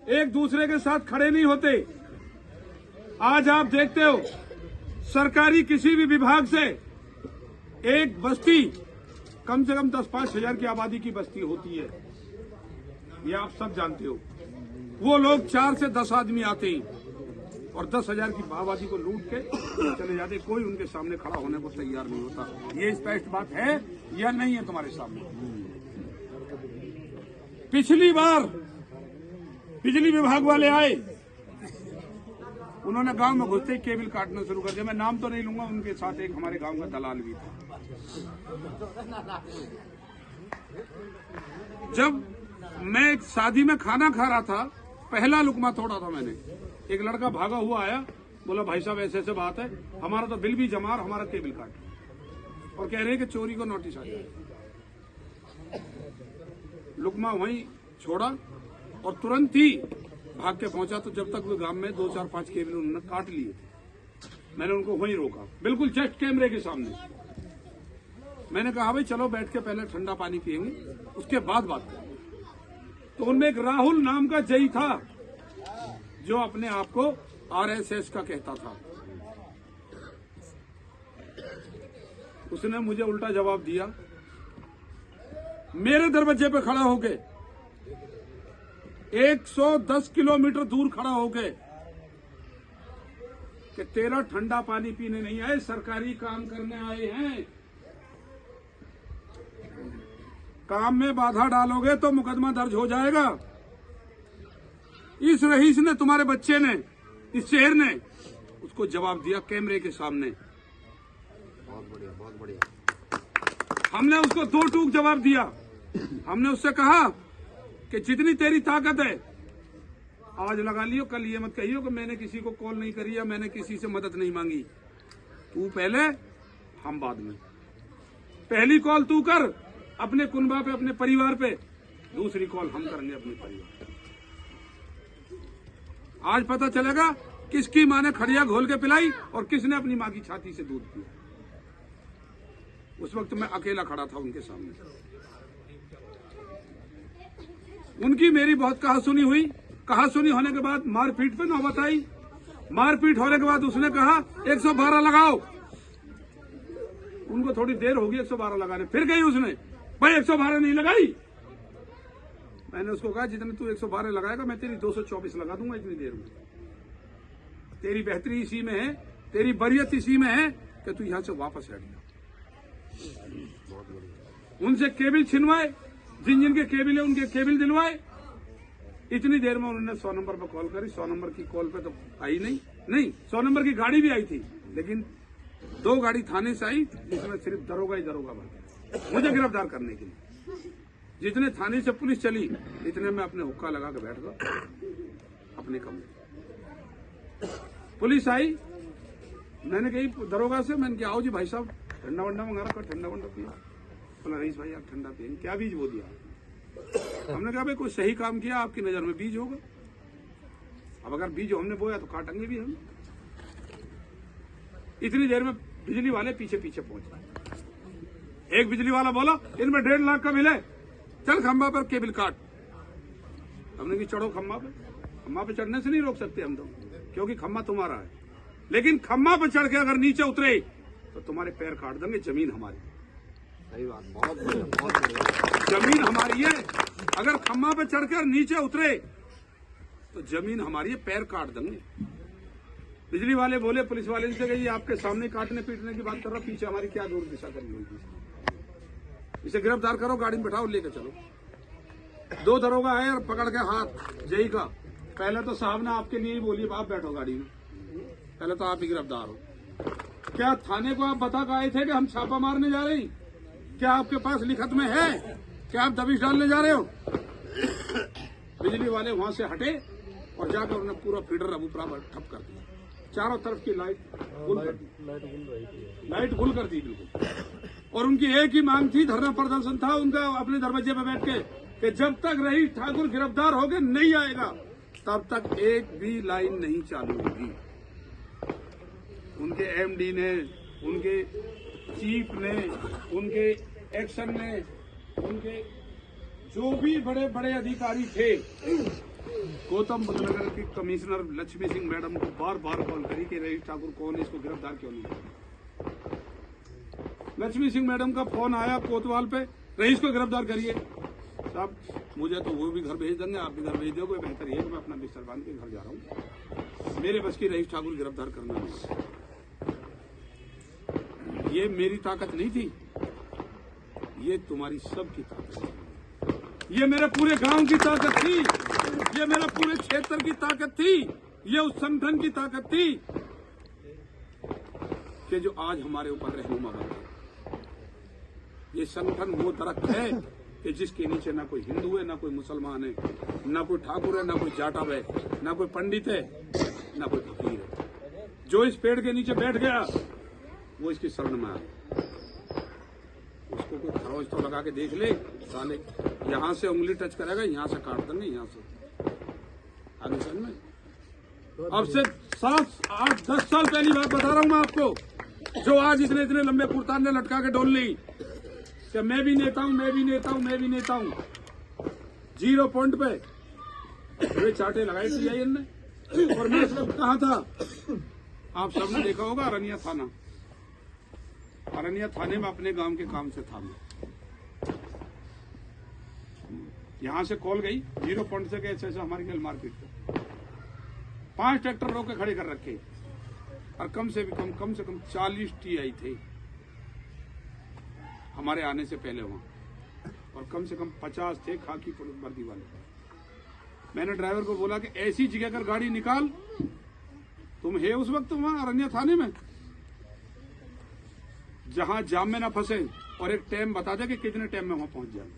एक दूसरे के साथ खड़े नहीं होते। आज आप देखते हो सरकारी किसी भी विभाग से एक बस्ती कम से कम 10-5 हजार की आबादी की बस्ती होती है, ये आप सब जानते हो। वो लोग 4 से 10 आदमी आते हैं और 10,000 की आबादी को लूट के चले जाते। कोई उनके सामने खड़ा होने को तैयार नहीं होता। ये स्पष्ट बात है या नहीं है तुम्हारे सामने? पिछली बार बिजली विभाग वाले आए, उन्होंने गांव में घुसते ही केबल काटना शुरू कर दिया। मैं नाम तो नहीं लूंगा, उनके साथ एक हमारे गांव का दलाल भी था। जब मैं शादी में खाना खा रहा था, पहला लुकमा तोड़ा था मैंने, एक लड़का भागा हुआ आया, बोला भाई साहब ऐसे ऐसे बात है, हमारा तो बिल भी जमा और हमारा केबल काट, और कह रहे हैं कि चोरी को नोटिस आ जाए। लुकमा वहीं छोड़ा और तुरंत ही भाग के पहुंचा। तो जब तक वो गांव में 2-4-5 केबल उन्होंने काट लिए, मैंने उनको वहीं रोका, बिल्कुल जस्ट कैमरे के सामने। मैंने कहा भाई चलो बैठ के पहले ठंडा पानी पियेंगे, उसके बाद बात करेंगे। तो उनमें एक राहुल नाम का जई था जो अपने आप को RSS का कहता था। उसने मुझे उल्टा जवाब दिया, मेरे दरवाजे पे खड़ा होके 110 किलोमीटर दूर खड़ा होके कि तेरा ठंडा पानी पीने नहीं आए, सरकारी काम करने आए हैं। काम में बाधा डालोगे तो मुकदमा दर्ज हो जाएगा। इस रईस ने, तुम्हारे बच्चे ने, इस शेर ने उसको जवाब दिया कैमरे के सामने। बहुत बढ़िया, बहुत बढ़िया। हमने उसको 2 टूक जवाब दिया। हमने उससे कहा कि जितनी तेरी ताकत है आज लगा लियो, कल ये मत कहियो कि मैंने किसी को कॉल नहीं करी या मैंने किसी से मदद नहीं मांगी। तू पहले, हम बाद में। पहली कॉल तू कर अपने कुनबा पे, अपने परिवार पे, दूसरी कॉल हम करेंगे अपने परिवार पे। आज पता चलेगा किसकी माँ ने खड़िया घोल के पिलाई और किसने अपनी माँ की छाती से दूध पिया। उस वक्त मैं अकेला खड़ा था उनके सामने। उनकी मेरी बहुत कहासुनी हुई। कहासुनी होने के बाद मारपीट पे नौबत आई। मारपीट होने के बाद उसने कहा 112 लगाओ। उनको थोड़ी देर होगी 112 लगाने, फिर गई उसने, भाई 112 नहीं लगाई। मैंने उसको कहा जितने तू 112 लगाएगा मैं तेरी 224 लगा दूंगा इतनी देर में। तेरी बेहतरी इसी में है, तेरी बरियत इसी में है कि तू यहां से वापस हट जा। उनसे केबल छिनवाए, जिन जिन के केबल है उनके केबल दिलवाए। इतनी देर में उन्होंने 100 नंबर पर कॉल करी। 100 नंबर की कॉल पे तो आई नहीं 100 नंबर की गाड़ी भी आई थी, लेकिन 2 गाड़ी थाने से आई जिसमें सिर्फ दरोगा ही दरोगा बन मुझे गिरफ्तार करने के लिए। जितने थाने से पुलिस चली इतने में अपने हुक्का लगा के बैठ गया अपने कमरे। पुलिस आई, मैंने कही दरोगा से, मैंने कहा आओ जी भाई साहब ठंडा वंडा मंगा रखा, ठंडा वंडा पिया। बोला रईस भाई आप ठंडा पिए। क्या बीज बो दिया? हमने कहा भाई कोई सही काम किया आपकी नजर में बीज होगा। अब अगर बीज हमने बोया तो काटेंगे भी हम। इतनी देर में बिजली वाले पीछे पीछे पहुंचे। एक बिजली वाला बोला इनमें 1.5 लाख का मिले, चल खंबा पर केबल काट। हमने कहा चढ़ो खंबा पे। खंबा पे चढ़ने से नहीं रोक सकते हम तो, क्योंकि खंबा तुम्हारा है। लेकिन खंबा पे चढ़ के अगर नीचे उतरे तो तुम्हारे पैर काट देंगे। जमीन हमारी। सही बात, बहुत बढ़िया, बहुत बढ़िया। जमीन हमारी है। अगर खंबा पे चढ़कर नीचे उतरे तो जमीन हमारी है, पैर काट देंगे। बिजली वाले बोले पुलिस वाले से कि आपके सामने काटने पीटने की बात कर रहा, पीछे हमारी क्या दूर दिशा करी होगी, इसे गिरफ्तार करो, गाड़ी में बैठाओ, लेकर चलो। 2 दरोगा आए और पकड़ के हाथ जई का। पहले तो साहब ने आपके लिए ही बोली आप बैठो गाड़ी में, पहले तो आप ही गिरफ्तार हो। क्या थाने को आप बता के आए थे कि हम छापा मारने जा रहे हैं? क्या आपके पास लिखत में है? क्या आप दबिश डालने जा रहे हो? बिजली वाले वहां से हटे और जाकर उन्होंने पूरा फीडर अबू बराबर ठप कर दिया। चारों तरफ की लाइट गुल कर दी, लाइट गुल कर दी बिल्कुल। और उनकी एक ही मांग थी, धरना प्रदर्शन था उनका अपने दरवाजे पे बैठ के कि जब तक रईस ठाकुर गिरफ्तार होके नहीं आएगा तब तक एक भी लाइन नहीं चालू होगी। उनके एमडी ने, उनके चीफ ने, उनके एक्शन ने, उनके जो भी बड़े बड़े अधिकारी थे गौतम बुद्ध नगर की कमिश्नर लक्ष्मी सिंह मैडम को बार बार कॉल करी कि रईस ठाकुर कौन है, इसको गिरफ्तार क्यों नहीं किया। लक्ष्मी सिंह मैडम का फोन आया कोतवाल पे, रईस को गिरफ्तार करिए। साहब मुझे तो वो भी घर भेज देंगे, आप भी घर भेज दोगे, बेहतर ये कि मैं अपना बिस्तर बांध के घर जा रहा हूँ। मेरे बस की रईस ठाकुर गिरफ्तार करना नहीं। ये मेरी ताकत नहीं थी, ये तुम्हारी सबकी ताकत थी, ये मेरे पूरे गांव की ताकत थी, ये मेरे पूरे क्षेत्र की ताकत थी, ये उस संगठन की ताकत थी कि जो आज हमारे ऊपर रहनुमा बना। ये संगठन वो दरख्त है कि जिसके नीचे ना कोई हिंदू है, ना कोई मुसलमान है, ना कोई ठाकुर है, ना कोई जाटव है, ना कोई पंडित है, ना कोई फकीर है। जो इस पेड़ के नीचे बैठ गया वो इसकी शरण में आ गया। उसको कोई खरोच तो लगा के देख ले, साले यहां से उंगली टच करेगा, यहां से काट देंगे, यहां से आगे समझ में। अब से 7, 8, 10 साल पहली बात बता रहा हूं मैं आपको, जो आज इतने इतने लंबे कुर्तान ने लटका के डोल ली कि मैं भी नेता हूं, मैं भी नेता हूं, मैं भी नेता हूं। 0 पॉइंट पे वे चाटे लगाए सीआईएन ने, और मैं इस वक्त कहां था आप सबने देखा होगा, अरनिया थाना। अरनिया थाने में अपने गांव के काम से था मैं। यहां से कॉल गई 0 पॉइंट से ऐसे ऐसे हमारी गल मार्केट पे 5 ट्रैक्टर रोक के खड़े कर रखे, और कम से कम 40 टीआई थे हमारे आने से पहले वहां, और कम से कम 50 थे खाकी पुलिस वर्दी वाले। मैंने ड्राइवर को बोला कि ऐसी जगह कर गाड़ी निकाल, तुम है उस वक्त वहां अरनिया थाने में, जहां जाम में ना फंसे, और एक टाइम बता दे कि कितने टाइम में वहां पहुंच जाए।